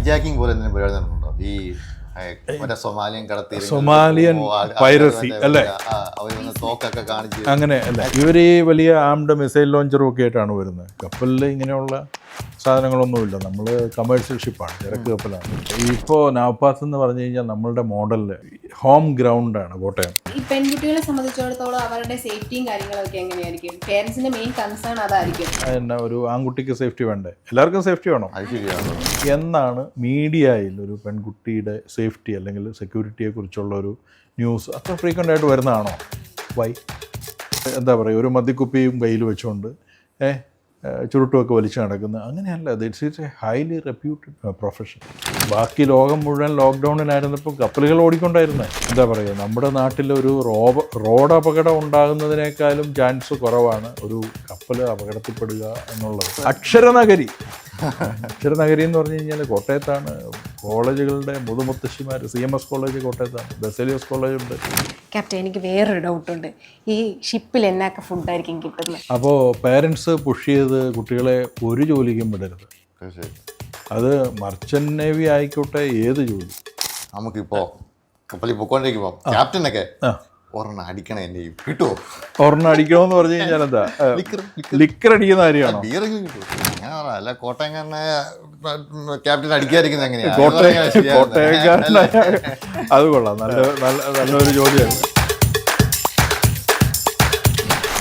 Hijacking പോലെ എന്തെങ്കിലും പരിപാടി നടക്കുന്നുണ്ടോ? ഈ മറ്റേ സൊമാലിയൻ പൈറസി അല്ലേ, അവരൊന്ന് തോക്കൊക്കെ കാണിച്ച് അങ്ങനെ അല്ല, ഇവർ ഈ വലിയ ആംഡ് മിസൈൽ ലോഞ്ചറും ഒക്കെ ആയിട്ടാണ് വരുന്നത്. കപ്പലിൽ ഇങ്ങനെയുള്ള സാധനങ്ങളൊന്നുമില്ല, നമ്മൾ കമേഴ്ഷ്യൽ ഷിപ്പാണ്, ചരക്ക് കപ്പലാണ്. ഇപ്പോൾ നവപാസ് എന്ന് പറഞ്ഞു കഴിഞ്ഞാൽ നമ്മളുടെ മോഡലിൽ ഹോം ഗ്രൗണ്ടാണ് കോട്ടയം. ഈ പെൺകുട്ടികളെ സംബന്ധിച്ചിടത്തോളം അവരുടെ സേഫ്റ്റിയും കാര്യങ്ങളൊക്കെ എങ്ങനെയായിരിക്കും? പേരൻസിന്റെ മെയിൻ കൺസേൺ അതായിരിക്കും. എന്നാ ഒരു ആൺകുട്ടിക്ക് സേഫ്റ്റി വേണ്ടേ? എല്ലാവർക്കും സേഫ്റ്റി വേണം. എന്നാണ് മീഡിയയിൽ ഒരു പെൺകുട്ടിയുടെ സേഫ്റ്റി അല്ലെങ്കിൽ സെക്യൂരിറ്റിയെ കുറിച്ചുള്ള ഒരു ന്യൂസ് അത്ര ഫ്രീക്വൻ്റ് ആയിട്ട് വരുന്നതാണോ? വൈ? എന്താ പറയുക, ഒരു മദ്യക്കുപ്പിയും കയ്യിൽ വെച്ചുകൊണ്ട് ചുരുട്ടുമൊക്കെ വലിച്ചു നടക്കുന്നത് അങ്ങനെയല്ല. It's A highly reputed profession. ബാക്കി ലോകം മുഴുവൻ ലോക്ക്ഡൗണിലായിരുന്നപ്പോൾ കപ്പലുകൾ ഓടിക്കൊണ്ടായിരുന്നത്. എന്താ പറയുക, നമ്മുടെ നാട്ടിലൊരു റോഡ് അപകടം ഉണ്ടാകുന്നതിനേക്കാളും ചാൻസ് കുറവാണ് ഒരു കപ്പൽ അപകടത്തിൽപ്പെടുക എന്നുള്ളത്. അക്ഷരനഗരി എന്ന് പറഞ്ഞു കഴിഞ്ഞാൽ കോട്ടയത്താണ്. കോളേജുകളുടെ മുതുമുത്തശ്ശിമാർ, CMS കോളേജ് കോട്ടയത്താണ്, ബസേലിയസ് കോളേജ് ഉണ്ട്. ക്യാപ്റ്റൻ, എനിക്ക് വേറൊരു ഡൗട്ടുണ്ട്. ഈ ഷിപ്പിൽ എന്നൊക്കെ ഫുഡായിരിക്കും കിട്ടുന്നത്? അപ്പോൾ പേരൻസ് പുഷ് ചെയ്ത് കുട്ടികളെ ഒരു ജോലിക്കും വിടരുത്. അത് മർച്ചന്റ് നേവി ആയിക്കോട്ടെ, ഏത് ജോലി. നമുക്കിപ്പോ കപ്പലിൽ പൊക്കോണ്ടിരിക്കുമ്പോ ക്യാപ്റ്റനൊക്കെ ഒരെണ്ണം അടിക്കണം, എന്നെ കിട്ടുമോ? ഒരെണ്ണം അടിക്കണമെന്ന് പറഞ്ഞു കഴിഞ്ഞാൽ എന്താ, ലിക്കർ അടിക്കുന്ന കാര്യമാണോ? അല്ല, കോട്ടയംകാരനായ ക്യാപ്റ്റൻ അടിക്കാതിരിക്കുന്നത് എങ്ങനെയാണ്? കോട്ടയംകാരനായ അത് കൊള്ളാം, നല്ലൊരു ജോലിയാണ്.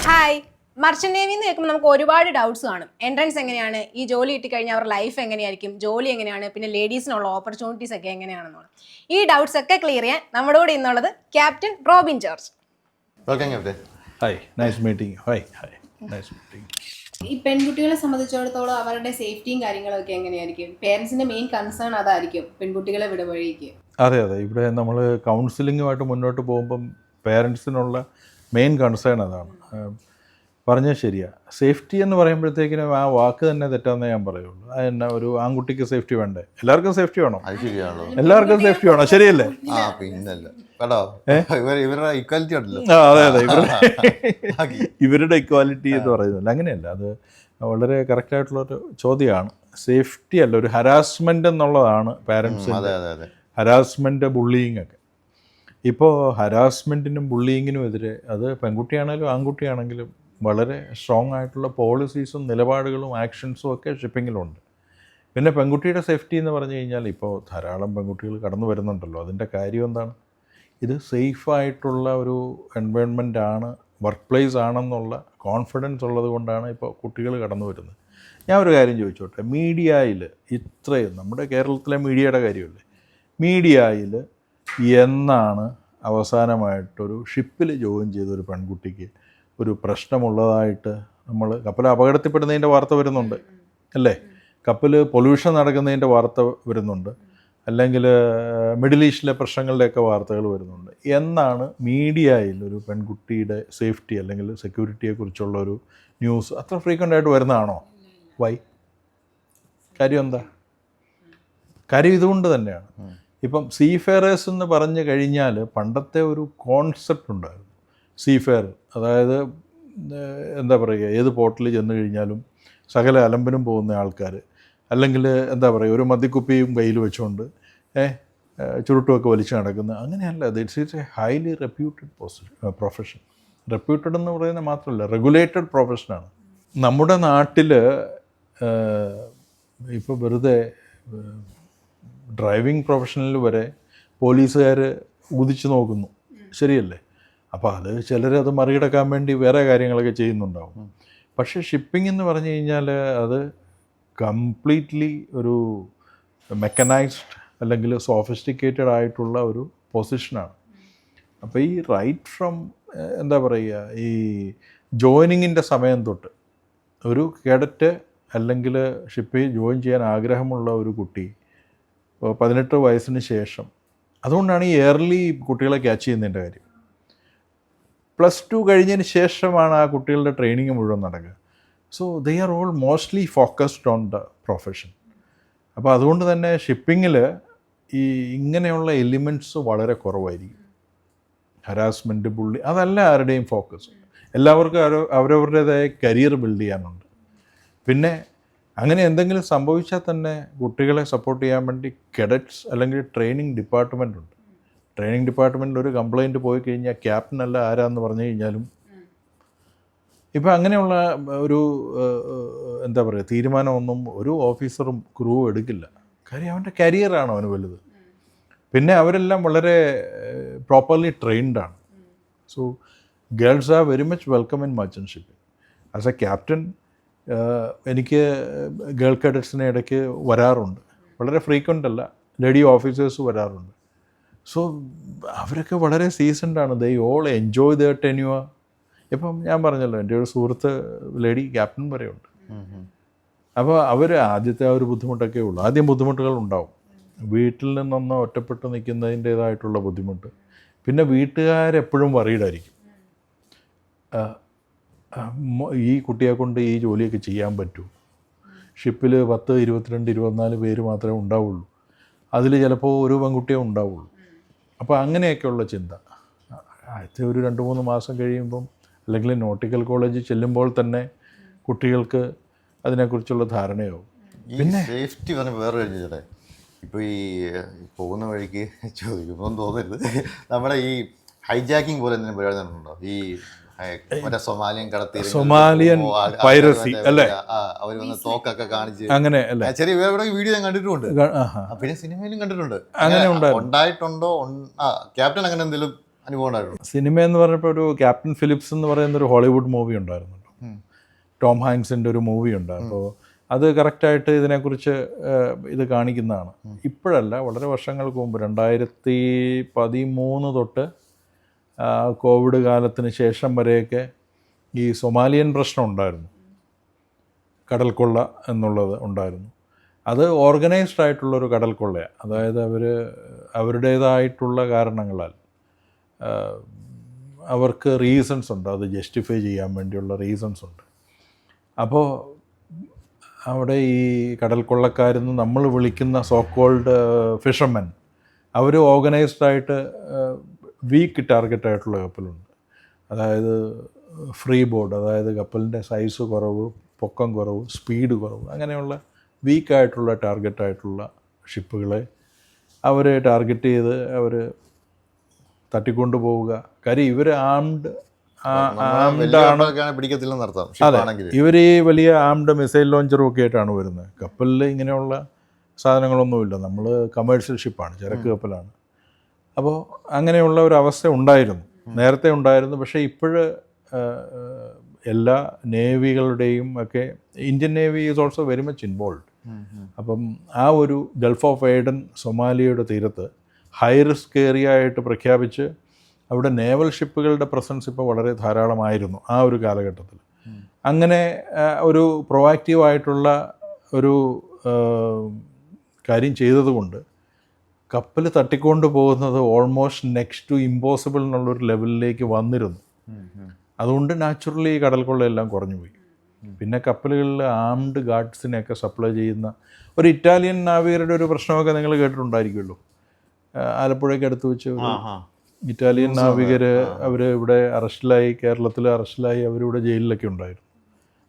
ഹായ്, മർച്ചന്റ് നേവി എന്ന് കേൾക്കുമ്പോൾ നമുക്ക് ഒരുപാട് ഡൗട്ട്സ് കാണും. എൻട്രൻസ് എങ്ങനെയാണ്, ഈ ജോലി കിട്ടിക്കഴിഞ്ഞാൽ അവരുടെ ലൈഫ് എങ്ങനെയായിരിക്കും, ജോലി എങ്ങനെയാണ്, പിന്നെ ലേഡീസിനുള്ള ഓപ്പർച്യൂണിറ്റീസ് ഒക്കെ എങ്ങനെയാണെന്നുള്ളത്. ഈ ഡൗട്ട്സ് ഒക്കെ ക്ലിയർ ചെയ്യാൻ നമ്മുടെ കൂടെ ഇന്നുള്ളത് captain Robin George. Welcome captain. Hi, nice meeting. Nice meeting. ഈ പെൺകുട്ടികളെ സംബന്ധിച്ചിടത്തോളം അവരുടെ സേഫ്റ്റിയും കാര്യങ്ങളൊക്കെ എങ്ങനെയായിരിക്കും? പേരൻസിന്റെ മെയിൻ കൺസേൺ അതായിരിക്കും, പെൺകുട്ടികളെ വിടവഴിക്ക്. അതെ, ഇവിടെ നമ്മൾ കൗൺസിലിങ്ങുമായിട്ട് മുന്നോട്ട് പോകുമ്പം പേരൻസിനുള്ള മെയിൻ കൺസേൺ അതാണ്. പറഞ്ഞാൽ ശരിയാണ്. സേഫ്റ്റി എന്ന് പറയുമ്പോഴത്തേക്കിനും ആ വാക്ക് തന്നെ തെറ്റാന്നേ ഞാൻ പറയുള്ളൂ. അതെന്നാ, ഒരു ആൺകുട്ടിക്ക് സേഫ്റ്റി വേണ്ടേ? എല്ലാവർക്കും സേഫ്റ്റി വേണം. എല്ലാവർക്കും സേഫ്റ്റി വേണം, ശരിയല്ലേ? ഇവരുടെ ഇക്വാലിറ്റി എന്ന് പറയുന്നില്ല, അങ്ങനെയല്ല. അത് വളരെ കറക്റ്റായിട്ടുള്ളൊരു ചോദ്യമാണ്. സേഫ്റ്റി അല്ല, ഒരു ഹരാസ്മെൻ്റ് എന്നുള്ളതാണ് പാരൻസിൻ്റെ. ഹരാസ്മെൻറ്റ്, ബുള്ളിയിങ് ഒക്കെ. ഇപ്പോൾ ഹരാസ്മെൻറ്റിനും ബുള്ളിയിങ്ങിനും എതിരെ, അത് പെൺകുട്ടിയാണെങ്കിലും ആൺകുട്ടിയാണെങ്കിലും വളരെ സ്ട്രോങ് ആയിട്ടുള്ള പോളിസീസും നിലപാടുകളും ആക്ഷൻസും ഒക്കെ ഷിപ്പിങ്ങിലുണ്ട്. പിന്നെ പെൺകുട്ടിയുടെ സേഫ്റ്റി എന്ന് പറഞ്ഞു കഴിഞ്ഞാൽ ഇപ്പോൾ ധാരാളം പെൺകുട്ടികൾ കടന്നു വരുന്നുണ്ടല്ലോ. അതിൻ്റെ കാര്യം എന്താണ്? ഇത് സേഫായിട്ടുള്ള ഒരു എൻവയോൺമെൻ്റ് ആണ്, വർക്ക് പ്ലേസ് ആണെന്നുള്ള കോൺഫിഡൻസ് ഉള്ളത് കൊണ്ടാണ് ഇപ്പോൾ കുട്ടികൾ കടന്നു വരുന്നത്. ഞാൻ ഒരു കാര്യം ചോദിച്ചോട്ടെ, മീഡിയയിൽ ഇത്രയും, നമ്മുടെ കേരളത്തിലെ മീഡിയയുടെ കാര്യമല്ലേ, മീഡിയയിൽ എന്നാണ് അവസാനമായിട്ടൊരു ഷിപ്പിൽ ജോയിൻ ചെയ്തൊരു പെൺകുട്ടിക്ക് ഒരു പ്രശ്നമുള്ളതായിട്ട് നമ്മൾ, കപ്പൽ അപകടത്തിൽപ്പെടുന്നതിൻ്റെ വാർത്ത വരുന്നുണ്ട് അല്ലേ, കപ്പൽ പൊല്യൂഷൻ നടക്കുന്നതിൻ്റെ വാർത്ത വരുന്നുണ്ട്, അല്ലെങ്കിൽ മിഡിൽ ഈസ്റ്റിലെ പ്രശ്നങ്ങളുടെയൊക്കെ വാർത്തകൾ വരുന്നുണ്ട്. എന്നാണ് മീഡിയയിൽ ഒരു പെൺകുട്ടിയുടെ സേഫ്റ്റി അല്ലെങ്കിൽ സെക്യൂരിറ്റിയെക്കുറിച്ചുള്ള ഒരു ന്യൂസ് അത്ര ഫ്രീക്വൻ്റ് ആയിട്ട് വരുന്നതാണോ? വൈ? കാര്യം എന്താ? കാര്യം ഇതുകൊണ്ട് തന്നെയാണ്. ഇപ്പം സീഫെയറേഴ്സ് എന്ന് പറഞ്ഞു കഴിഞ്ഞാൽ പണ്ടത്തെ ഒരു കോൺസെപ്റ്റ് ഉണ്ടായിരുന്നു. സീഫെയർ, അതായത് എന്താ പറയുക, ഏത് പോർട്ടിൽ ചെന്ന് കഴിഞ്ഞാലും സകല അലമ്പിനും പോകുന്ന ആൾക്കാർ, അല്ലെങ്കിൽ എന്താ പറയുക, ഒരു മദ്യക്കുപ്പിയും കയ്യിൽ വെച്ചുകൊണ്ട് ചുരുട്ടുമൊക്കെ വലിച്ചു നടക്കുന്ന, അങ്ങനെയല്ല. It's A highly reputed profession. Reputed എന്ന് പറയുന്നത് മാത്രമല്ല, റെഗുലേറ്റഡ് പ്രൊഫഷനാണ്. നമ്മുടെ നാട്ടിൽ ഇപ്പോൾ വെറുതെ ഡ്രൈവിംഗ് പ്രൊഫഷനിൽ വരെ പോലീസുകാർ ഉദിച്ചു നോക്കുന്നു, ശരിയല്ലേ? അപ്പോൾ അത് ചിലരത് മറികടക്കാൻ വേണ്ടി വേറെ കാര്യങ്ങളൊക്കെ ചെയ്യുന്നുണ്ടാവും. പക്ഷേ ഷിപ്പിംഗ് എന്ന് പറഞ്ഞു കഴിഞ്ഞാൽ അത് കംപ്ലീറ്റ്ലി ഒരു മെക്കനൈസ്ഡ് അല്ലെങ്കിൽ സോഫിസ്റ്റിക്കേറ്റഡ് ആയിട്ടുള്ള ഒരു പൊസിഷനാണ്. അപ്പോൾ ഈ റൈറ്റ് ഫ്രം എന്താ പറയുക, ഈ ജോയിനിങ്ങിൻ്റെ സമയം തൊട്ട് ഒരു കേഡറ്റ് അല്ലെങ്കിൽ ഷിപ്പിൽ ജോയിൻ ചെയ്യാൻ ആഗ്രഹമുള്ള ഒരു കുട്ടി 18 വയസ്സിന് ശേഷം, അതുകൊണ്ടാണ് ഈ ഇയർലി കുട്ടികളെ ക്യാച്ച് ചെയ്യുന്നതിൻ്റെ കാര്യം. +2 കഴിഞ്ഞതിന് ശേഷമാണ് ആ കുട്ടികളുടെ ട്രെയിനിങ് മുഴുവൻ നടക്കുക. So they are all mostly focused on the profession. അപ്പോൾ അതുകൊണ്ട് തന്നെ ഷിപ്പിങ്ങിൽ ഈ ഇങ്ങനെയുള്ള എലിമെൻറ്റ്സ് വളരെ കുറവായിരിക്കും. ഹരാസ്മെൻറ്റ്, ബുള്ളി, അതല്ല ആരുടെയും ഫോക്കസ്. എല്ലാവർക്കും അവരവരുടേതായ കരിയർ ബിൽഡ് ചെയ്യാനുണ്ട്. പിന്നെ അങ്ങനെ എന്തെങ്കിലും സംഭവിച്ചാൽ തന്നെ കുട്ടികളെ സപ്പോർട്ട് ചെയ്യാൻ വേണ്ടി കെഡറ്റ്സ് അല്ലെങ്കിൽ ട്രെയിനിങ് ഡിപ്പാർട്ട്മെൻ്റ് ഉണ്ട്. ട്രെയിനിങ് ഡിപ്പാർട്ട്മെൻറ്റിൽ ഒരു കംപ്ലയിൻറ്റ് പോയി കഴിഞ്ഞാൽ ക്യാപ്റ്റൻ അല്ല ആരാന്ന് പറഞ്ഞു കഴിഞ്ഞാലും ഇപ്പം അങ്ങനെയുള്ള ഒരു എന്താ പറയുക തീരുമാനമൊന്നും ഒരു ഓഫീസറും ക്രൂ എടുക്കില്ല. കാര്യം അവൻ്റെ കരിയറാണ് അവന് വലുത്. പിന്നെ അവരെല്ലാം വളരെ പ്രോപ്പർലി ട്രെയിൻഡാണ്. So girls are very much welcome in merchant shipping. As a captain എനിക്ക് ഗേൾ കേഡറ്റ്സിനെ ഇടയ്ക്ക് വരാറുണ്ട്. വളരെ ഫ്രീക്വൻ്റ് അല്ല, ലേഡി ഓഫീസേഴ്സ് വരാറുണ്ട്. സോ അവരൊക്കെ വളരെ സീസൺഡാണ്. They all enjoy their tenure. ഇപ്പം ഞാൻ പറഞ്ഞല്ലോ, എൻ്റെ ഒരു സുഹൃത്ത് ലേഡി ക്യാപ്റ്റൻ വരെയുണ്ട്. അപ്പോൾ അവർ ആദ്യത്തെ ആ ഒരു ബുദ്ധിമുട്ടൊക്കെ ഉള്ളൂ. ആദ്യം ബുദ്ധിമുട്ടുകൾ ഉണ്ടാവും, വീട്ടിൽ നിന്നൊന്ന് ഒറ്റപ്പെട്ട് നിൽക്കുന്നതിൻ്റേതായിട്ടുള്ള ബുദ്ധിമുട്ട്. പിന്നെ വീട്ടുകാരെപ്പോഴും വറീഡായിരിക്കും, ഈ കുട്ടിയെ കൊണ്ട് ഈ ജോലിയൊക്കെ ചെയ്യാൻ പറ്റൂ. ഷിപ്പിൽ 10, 22, 24 പേര് മാത്രമേ ഉണ്ടാവുള്ളൂ. അതിൽ ചിലപ്പോൾ ഒരു പെൺകുട്ടിയേ ഉണ്ടാവുള്ളൂ. അപ്പോൾ അങ്ങനെയൊക്കെയുള്ള ചിന്ത ആദ്യത്തെ ഒരു 2-3 മാസം കഴിയുമ്പം, അല്ലെങ്കിൽ നോട്ടിക്കൽ കോളേജിൽ ചെല്ലുമ്പോൾ തന്നെ കുട്ടികൾക്ക് അതിനെക്കുറിച്ചുള്ള ധാരണയാവും. പിന്നെ സേഫ്റ്റി പറഞ്ഞ വേറെ കഴിഞ്ഞേ, ഇപ്പോൾ ഈ പോകുന്ന വഴിക്ക് ചോദിക്കുമ്പോൾ തോന്നരുത്, നമ്മുടെ ഈ ഹൈജാക്കിങ് പോലെ എന്തെങ്കിലും പരിപാടി നടക്കുന്നുണ്ടോ? ഈ മറ്റേ സൊമാലിയൻ പൈറസി അല്ലേ? അവർ വന്ന് തോക്കൊക്കെ കാണിച്ച് അങ്ങനെ അല്ലേ? ചെറിയ വേറെ വീഡിയോ ഞാൻ കണ്ടിട്ടുണ്ട്, പിന്നെ സിനിമയിലും കണ്ടിട്ടുണ്ട്. അങ്ങനെ ഉണ്ടായിട്ടുണ്ടോ? ക്യാപ്റ്റൻ അങ്ങനെ എന്തെങ്കിലും അനുഭവം ഉണ്ടായിട്ടുണ്ടോ? സിനിമ എന്ന് പറഞ്ഞപ്പോൾ ഒരു ക്യാപ്റ്റൻ ഫിലിപ്സ് എന്ന് പറയുന്നൊരു ഹോളിവുഡ് മൂവി ഉണ്ടായിരുന്നല്ലോ, ടോം ഹാങ്സിൻ്റെ ഒരു മൂവി ഉണ്ട്. അപ്പോൾ അത് കറക്റ്റായിട്ട് ഇതിനെക്കുറിച്ച് ഇത് കാണിക്കുന്നതാണ്. ഇപ്പോഴല്ല, വളരെ വർഷങ്ങൾക്ക് മുമ്പ് 2013 തൊട്ട് കോവിഡ് കാലത്തിന് ശേഷം വരെയൊക്കെ ഈ സൊമാലിയൻ പ്രശ്നം ഉണ്ടായിരുന്നു, കടൽക്കൊള്ള എന്നുള്ളത് ഉണ്ടായിരുന്നു. അത് ഓർഗനൈസ്ഡ് ആയിട്ടുള്ളൊരു കടൽക്കൊള്ളയാണ്. അതായത് അവരുടേതായിട്ടുള്ള കാരണങ്ങളാൽ അവർക്ക് റീസൺസ് ഉണ്ട്, അത് ജസ്റ്റിഫൈ ചെയ്യാൻ വേണ്ടിയുള്ള റീസൺസ് ഉണ്ട്. അപ്പോൾ അവിടെ ഈ കടൽക്കൊള്ളക്കാരെന്ന് നമ്മൾ വിളിക്കുന്ന സോ കോൾഡ് ഫിഷർമെൻ, അവർ ഓർഗനൈസ്ഡായിട്ട് വീക്ക് ടാർഗറ്റായിട്ടുള്ള കപ്പലുണ്ട്. അതായത് ഫ്രീ ബോർഡ്, അതായത് കപ്പലിൻ്റെ സൈസ് കുറവ്, പൊക്കം കുറവ്, സ്പീഡ് കുറവ്, അങ്ങനെയുള്ള വീക്കായിട്ടുള്ള ടാർഗറ്റായിട്ടുള്ള ഷിപ്പുകളെ അവർ ടാർഗറ്റ് ചെയ്ത് അവർ തട്ടിക്കൊണ്ടു പോവുക. കാര്യം ഇവർ ആംഡ് അതെ, ഇവർ ഈ വലിയ ആംഡ് മിസൈൽ ലോഞ്ചറും ഒക്കെ ആയിട്ടാണ് വരുന്നത്. കപ്പലിൽ ഇങ്ങനെയുള്ള സാധനങ്ങളൊന്നുമില്ല, നമ്മൾ കമേഴ്ഷ്യൽ ഷിപ്പാണ്, ചരക്ക് കപ്പലാണ്. അപ്പോൾ അങ്ങനെയുള്ള ഒരു അവസ്ഥ ഉണ്ടായിരുന്നു, നേരത്തെ ഉണ്ടായിരുന്നു. പക്ഷേ ഇപ്പോഴ് എല്ലാ നേവികളുടെയും ഒക്കെ, Indian navy is also very much involve. അപ്പം ആ ഒരു ഗൾഫ് ഓഫ് ഏഡൻ സൊമാലിയയുടെ തീരത്ത് ഹൈ റിസ്ക് ഏരിയ ആയിട്ട് പ്രഖ്യാപിച്ച് അവിടെ നേവൽ ഷിപ്പുകളുടെ പ്രസൻസ് ഇപ്പോൾ വളരെ ധാരാളമായിരുന്നു ആ ഒരു കാലഘട്ടത്തിൽ. അങ്ങനെ ഒരു പ്രൊവാക്റ്റീവായിട്ടുള്ള ഒരു കാര്യം ചെയ്തതുകൊണ്ട് കപ്പൽ തട്ടിക്കൊണ്ട് പോകുന്നത് ഓൾമോസ്റ്റ് നെക്സ്റ്റ് ടു ഇമ്പോസിബിൾ എന്നുള്ളൊരു ലെവലിലേക്ക് വന്നിരുന്നു. അതുകൊണ്ട് നാച്ചുറലി ഈ കടൽക്കൊള്ളയെല്ലാം കുറഞ്ഞു പോയി. പിന്നെ കപ്പലുകളിൽ ആംഡ് ഗാർഡ്സിനെയൊക്കെ സപ്ലൈ ചെയ്യുന്ന ഒരു ഇറ്റാലിയൻ നാവികരുടെ ഒരു പ്രശ്നമൊക്കെ നിങ്ങൾ കേട്ടിട്ടുണ്ടായിരിക്കുമല്ലോ. ആലപ്പുഴയ്ക്ക് അടുത്ത് വെച്ച് ഇറ്റാലിയൻ നാവികർ അവർ ഇവിടെ അറസ്റ്റിലായി, കേരളത്തിൽ അറസ്റ്റിലായി, അവരിവിടെ ജയിലിലൊക്കെ ഉണ്ടായിരുന്നു.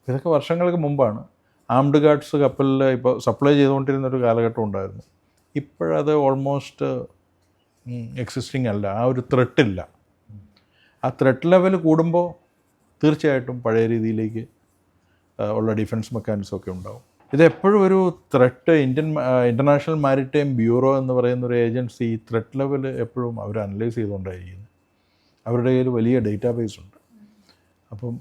ഇതൊക്കെ വർഷങ്ങൾക്ക് മുമ്പാണ്. ആംഡ് ഗാർഡ്സ് കപ്പലിൽ ഇപ്പോൾ സപ്ലൈ ചെയ്തുകൊണ്ടിരുന്നൊരു കാലഘട്ടം ഉണ്ടായിരുന്നു. ഇപ്പോഴത് ഓൾമോസ്റ്റ് എക്സിസ്റ്റിംഗ് അല്ല, ആ ഒരു ത്രെട്ടില്ല. ആ ത്രെട്ട് ലെവൽ കൂടുമ്പോൾ തീർച്ചയായിട്ടും പഴയ രീതിയിലേക്ക് ഉള്ള ഡിഫൻസ് മെക്കാനിസമൊക്കെ ഉണ്ടാവും. ഇതെപ്പോഴും ഒരു ത്രെട്ട്, ഇൻ്റർനാഷണൽ മാരിടൈം ബ്യൂറോ എന്ന് പറയുന്നൊരു ഏജൻസി ത്രെട്ട് ലെവൽ എപ്പോഴും അവർ അനലൈസ് ചെയ്തുകൊണ്ടായിരിക്കുന്നത്. അവരുടെ കയ്യിൽ വലിയ ഡേറ്റാബേസ് ഉണ്ട്. അപ്പം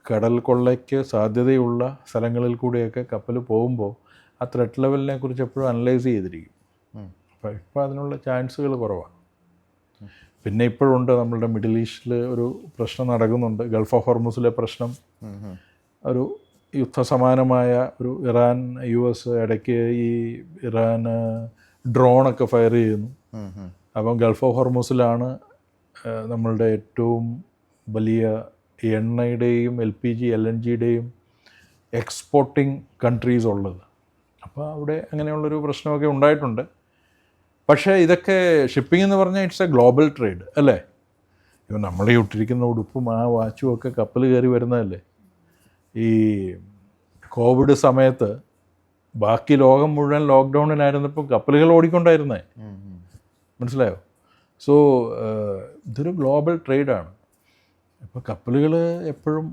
കടൽ കൊള്ളയ്ക്ക് സാധ്യതയുള്ള സ്ഥലങ്ങളിൽ കൂടിയൊക്കെ കപ്പൽ പോകുമ്പോൾ ആ ത്രെട്ട് ലെവലിനെ കുറിച്ച് എപ്പോഴും അനലൈസ് ചെയ്തിരിക്കും. അപ്പോൾ ഇപ്പോൾ അതിനുള്ള ചാൻസുകൾ കുറവാണ്. പിന്നെ ഇപ്പോഴുണ്ട് നമ്മളുടെ മിഡിൽ ഈസ്റ്റിൽ ഒരു പ്രശ്നം നടക്കുന്നുണ്ട്, ഗൾഫ് ഓഫ് ഹോർമുസിലെ പ്രശ്നം. ഒരു യുദ്ധസമാനമായ ഒരു ഇറാൻ US ഇടയ്ക്ക് ഈ ഇറാൻ ഡ്രോണൊക്കെ ഫയർ ചെയ്യുന്നു. അപ്പം ഗൾഫ് ഓഫ് ഹോർമുസിലാണ് നമ്മളുടെ ഏറ്റവും വലിയ എണ്ണയുടെയും LPG LNGയുടെയും എക്സ്പോർട്ടിംഗ് കൺട്രീസ് ഉള്ളത്. അപ്പോൾ അവിടെ അങ്ങനെയുള്ളൊരു പ്രശ്നമൊക്കെ ഉണ്ടായിട്ടുണ്ട്. പക്ഷേ ഇതൊക്കെ ഷിപ്പിംഗ് എന്ന് പറഞ്ഞാൽ ഇറ്റ്സ് എ ഗ്ലോബൽ ട്രേഡ് അല്ലേ? ഇപ്പം നമ്മൾ ഈ ഇട്ടിരിക്കുന്ന ഉടുപ്പും ആ വാച്ചും ഒക്കെ കപ്പൽ കയറി വരുന്നതല്ലേ. ഈ കോവിഡ് സമയത്ത് ബാക്കി ലോകം മുഴുവൻ ലോക്ക്ഡൗണിലായിരുന്നപ്പോൾ കപ്പലുകൾ ഓടിക്കൊണ്ടായിരുന്നേ. മനസ്സിലായോ? സോ ഇതൊരു ഗ്ലോബൽ ട്രേഡാണ്. ഇപ്പോൾ കപ്പലുകൾ എപ്പോഴും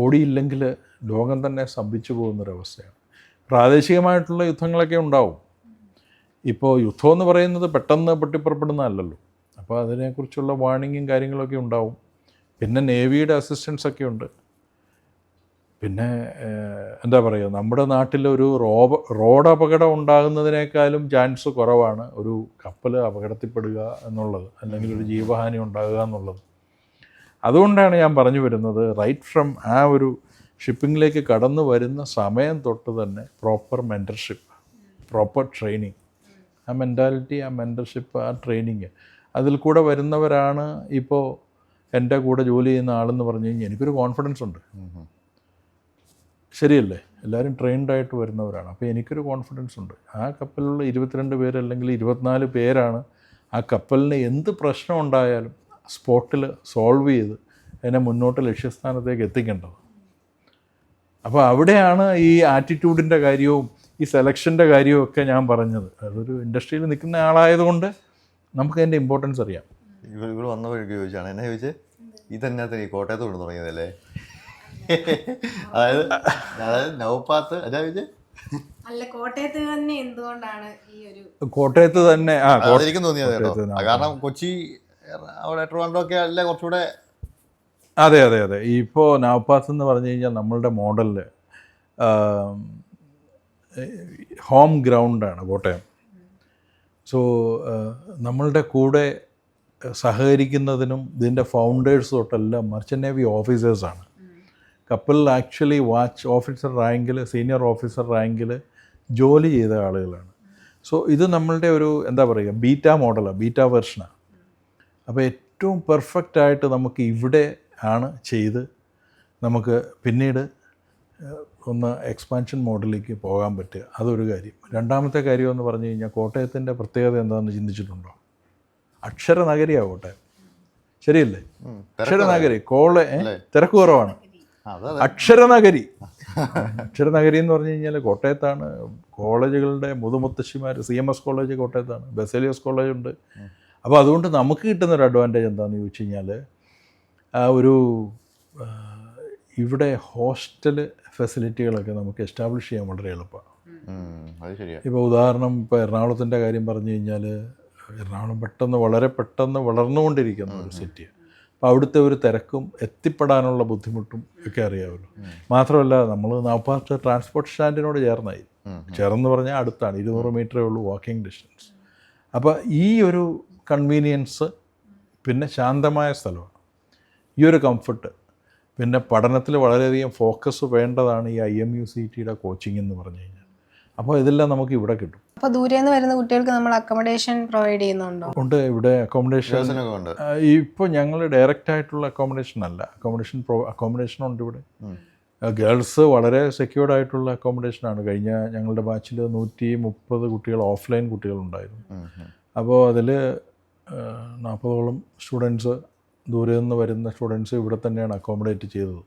ഓടിയില്ലെങ്കിൽ ലോകം തന്നെ സ്തംഭിച്ചു പോകുന്നൊരവസ്ഥയാണ്. പ്രാദേശികമായിട്ടുള്ള യുദ്ധങ്ങളൊക്കെ ഉണ്ടാവും. ഇപ്പോൾ യുദ്ധം എന്ന് പറയുന്നത് പെട്ടെന്ന് പൊട്ടിപ്പുറപ്പെടുന്നതല്ലല്ലോ. അപ്പോൾ അതിനെക്കുറിച്ചുള്ള വാർണിങ്ങും കാര്യങ്ങളൊക്കെ ഉണ്ടാവും. പിന്നെ നേവിയുടെ അസിസ്റ്റൻസ് ഒക്കെ ഉണ്ട്. പിന്നെ എന്താ പറയുക, നമ്മുടെ നാട്ടിലൊരു റോഡ് അപകടം ഉണ്ടാകുന്നതിനേക്കാളും ചാൻസ് കുറവാണ് ഒരു കപ്പൽ അപകടത്തിൽപ്പെടുക എന്നുള്ളത്, അല്ലെങ്കിൽ ഒരു ജീവഹാനി ഉണ്ടാകുക എന്നുള്ളത്. അതുകൊണ്ടാണ് ഞാൻ പറഞ്ഞു വരുന്നത്, റൈറ്റ് ഫ്രം ആ ഒരു ഷിപ്പിങ്ങിലേക്ക് കടന്നു വരുന്ന സമയം തൊട്ട് തന്നെ പ്രോപ്പർ മെൻറ്റർഷിപ്പ്, പ്രോപ്പർ ട്രെയിനിങ്, ആ മെൻറ്റാലിറ്റി, ആ മെൻറ്റർഷിപ്പ്, ആ ട്രെയിനിങ്, അതിൽ കൂടെ വരുന്നവരാണ് ഇപ്പോൾ എൻ്റെ കൂടെ ജോലി ചെയ്യുന്ന ആളെന്ന് പറഞ്ഞു കഴിഞ്ഞാൽ എനിക്കൊരു കോൺഫിഡൻസ് ഉണ്ട്. ശരിയല്ലേ? എല്ലാവരും ട്രെയിൻഡായിട്ട് വരുന്നവരാണ്. അപ്പോൾ എനിക്കൊരു കോൺഫിഡൻസ് ഉണ്ട്. ആ കപ്പലിലുള്ള 22 പേര് അല്ലെങ്കിൽ 24 പേരാണ് ആ കപ്പലിന് എന്ത് പ്രശ്നം ഉണ്ടായാലും സ്പോട്ടിൽ സോൾവ് ചെയ്ത് അതിനെ മുന്നോട്ട് ലക്ഷ്യസ്ഥാനത്തേക്ക് എത്തിക്കേണ്ടത്. അപ്പോൾ അവിടെയാണ് ഈ ആറ്റിറ്റ്യൂഡിൻ്റെ കാര്യവും ഈ സെലക്ഷൻ്റെ കാര്യവും ഒക്കെ ഞാൻ പറഞ്ഞത്. അതൊരു ഇൻഡസ്ട്രിയിൽ നിൽക്കുന്ന ആളായതുകൊണ്ട് നമുക്ക് അതിൻ്റെ ഇമ്പോർട്ടൻസ് അറിയാം. ഇവിടെ വന്ന വഴിക്ക് ചോദിച്ചാണ്, എന്നെ ചോദിച്ചത് ഇതെന്നാത്ത ഈ കോട്ടയത്ത് കൊണ്ട് തുടങ്ങിയതല്ലേ? അതായത് നൗപാത്ത് അതാ ചോദിച്ചത്. അല്ല, കോട്ടയത്ത് തന്നെ എന്തുകൊണ്ടാണ് ഈ ഒരു കോട്ടയത്ത് തന്നെ എനിക്കും തോന്നിയത് കേട്ടോ. കാരണം കൊച്ചി അവിടെ ട്രിവാൻഡ്രം ഒക്കെ അല്ലേ കുറച്ചുകൂടെ. അതെ അതെ അതെ. ഇപ്പോൾ നൗപാത്ത് എന്ന് പറഞ്ഞു കഴിഞ്ഞാൽ നമ്മളുടെ മോഡലിൽ ഹോം ഗ്രൗണ്ടാണ് കോട്ടയം. സോ നമ്മളുടെ കൂടെ സഹകരിക്കുന്നതിനും ഇതിൻ്റെ ഫൗണ്ടേഴ്സ് തൊട്ടെല്ലാം മർച്ചൻ്റ് നേവി ഓഫീസേഴ്സാണ്. കപ്പലിൽ ആക്ച്വലി വാച്ച് ഓഫീസർ റാങ്കിൽ, സീനിയർ ഓഫീസർ റാങ്കിൽ ജോലി ചെയ്ത ആളുകളാണ്. സോ ഇത് നമ്മളുടെ ഒരു എന്താ പറയുക, ബീറ്റ മോഡലാണ്, ബീറ്റ വെർഷനാണ്. അപ്പോൾ ഏറ്റവും പെർഫെക്റ്റായിട്ട് നമുക്ക് ഇവിടെ ആണ് ചെയ്ത് നമുക്ക് പിന്നീട് ഒന്ന് എക്സ്പാൻഷൻ മോഡലിലേക്ക് പോകാൻ പറ്റുക. അതൊരു കാര്യം. രണ്ടാമത്തെ കാര്യം എന്ന് പറഞ്ഞു കഴിഞ്ഞാൽ കോട്ടയത്തിൻ്റെ പ്രത്യേകത എന്താണെന്ന് ചിന്തിച്ചിട്ടുണ്ടോ? അക്ഷരനഗരിയാണ് കോട്ടയം. ശരിയല്ലേ? അക്ഷരനഗരി. തിരക്ക് കുറവാണ്. അക്ഷരനഗരി. അക്ഷരനഗരി എന്ന് പറഞ്ഞു കഴിഞ്ഞാൽ കോട്ടയത്താണ്. കോളേജുകളുടെ മുതുമുത്തശ്ശിമാർ, CMS കോളേജ് കോട്ടയത്താണ്, ബെസേലിയസ് കോളേജ് ഉണ്ട്. അപ്പോൾ അതുകൊണ്ട് നമുക്ക് കിട്ടുന്നൊരു അഡ്വാൻറ്റേജ് എന്താണെന്ന് ചോദിച്ചു കഴിഞ്ഞാൽ ഒരു ഇവിടെ ഹോസ്റ്റൽ ഫെസിലിറ്റികളൊക്കെ നമുക്ക് എസ്റ്റാബ്ലിഷ് ചെയ്യാൻ വളരെ എളുപ്പമാണ്. ഇപ്പോൾ ഉദാഹരണം, ഇപ്പോൾ എറണാകുളത്തിൻ്റെ കാര്യം പറഞ്ഞു കഴിഞ്ഞാൽ എറണാകുളം വളരെ പെട്ടെന്ന് വളർന്നുകൊണ്ടിരിക്കുന്ന ഒരു സിറ്റിയാണ്. അപ്പോൾ അവിടുത്തെ ഒരു തിരക്കും എത്തിപ്പെടാനുള്ള ബുദ്ധിമുട്ടും ഒക്കെ അറിയാമല്ലോ. മാത്രമല്ല നമ്മൾ നൗപാത്ത് ട്രാൻസ്പോർട്ട് സ്റ്റാൻഡിനോട് ചേർന്ന് പറഞ്ഞാൽ അടുത്താണ്, 200 മീറ്ററേ ഉള്ളൂ വാക്കിംഗ് ഡിസ്റ്റൻസ്. അപ്പോൾ ഈ ഒരു കൺവീനിയൻസ്, പിന്നെ ശാന്തമായ സ്ഥലമാണ്, ഈ ഒരു കംഫർട്ട്, പിന്നെ പഠനത്തിൽ വളരെയധികം ഫോക്കസ് വേണ്ടതാണ് ഈ IMUCTയുടെ കോച്ചിങ് എന്ന് പറഞ്ഞു കഴിഞ്ഞാൽ. അപ്പോൾ ഇതെല്ലാം നമുക്ക് ഇവിടെ കിട്ടും. അപ്പോൾ ദൂരെ നിന്ന് വരുന്ന കുട്ടികൾക്ക് നമ്മൾ അക്കോമഡേഷൻ പ്രൊവൈഡ് ചെയ്യുന്നുണ്ടോ? ഉണ്ട്. ഇവിടെ അക്കോമഡേഷൻ ഇപ്പോൾ ഞങ്ങൾ ഡയറക്റ്റ് ആയിട്ടുള്ള അക്കോമഡേഷൻ അല്ല, അക്കോമഡേഷൻ ഉണ്ട് ഇവിടെ. ഗേൾസ് വളരെ സെക്യൂർഡ് ആയിട്ടുള്ള അക്കോമഡേഷനാണ്. കഴിഞ്ഞ ഞങ്ങളുടെ ബാച്ചിൽ 130 കുട്ടികൾ, ഓഫ്ലൈൻ കുട്ടികളുണ്ടായിരുന്നു. അപ്പോൾ അതിൽ 40ഓളം സ്റ്റുഡൻസ്, ദൂരെ നിന്ന് വരുന്ന സ്റ്റുഡൻസ് ഇവിടെ തന്നെയാണ് അക്കോമഡേറ്റ് ചെയ്തത്.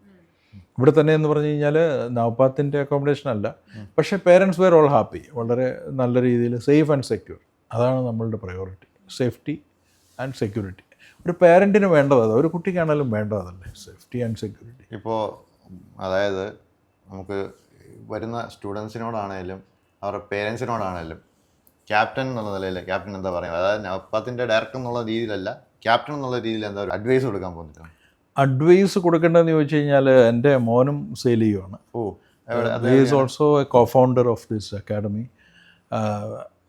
ഇവിടെ തന്നെ എന്ന് പറഞ്ഞു കഴിഞ്ഞാൽ നൗപാത്തിൻ്റെ അക്കോമഡേഷൻ അല്ല, പക്ഷേ പേരൻസ് വെയർ ഓൾ ഹാപ്പി. വളരെ നല്ല രീതിയിൽ സേഫ് ആൻഡ് സെക്യൂർ, അതാണ് നമ്മളുടെ പ്രയോറിറ്റി. സേഫ്റ്റി ആൻഡ് സെക്യൂരിറ്റി ഒരു പേരൻറ്റിന് വേണ്ടതാണ്, ഒരു കുട്ടിക്കാണെങ്കിലും വേണ്ടതല്ലേ, സേഫ്റ്റി ആൻഡ് സെക്യൂരിറ്റി. ഇപ്പോൾ അതായത് നമുക്ക് വരുന്ന സ്റ്റുഡൻസിനോടാണേലും അവരുടെ പേരൻസിനോടാണേലും ക്യാപ്റ്റൻ എന്നുള്ള നിലയിൽ ക്യാപ്റ്റൻ എന്താ പറയുക, അതായത് നൗപാത്തിൻ്റെ ഡയറക്ടർ എന്നുള്ള രീതിയിലല്ല, ക്യാപ്റ്റൻ എന്നുള്ള രീതിയിൽ എന്താ ഒരു അഡ്വൈസ് കൊടുക്കാൻ പോകുന്നത്? അഡ്വൈസ് കൊടുക്കേണ്ടതെന്ന് ചോദിച്ചു കഴിഞ്ഞാൽ എൻ്റെ മോനും സെയിൽ ചെയ്യുവാണ്. He is also A cofounder of this academy.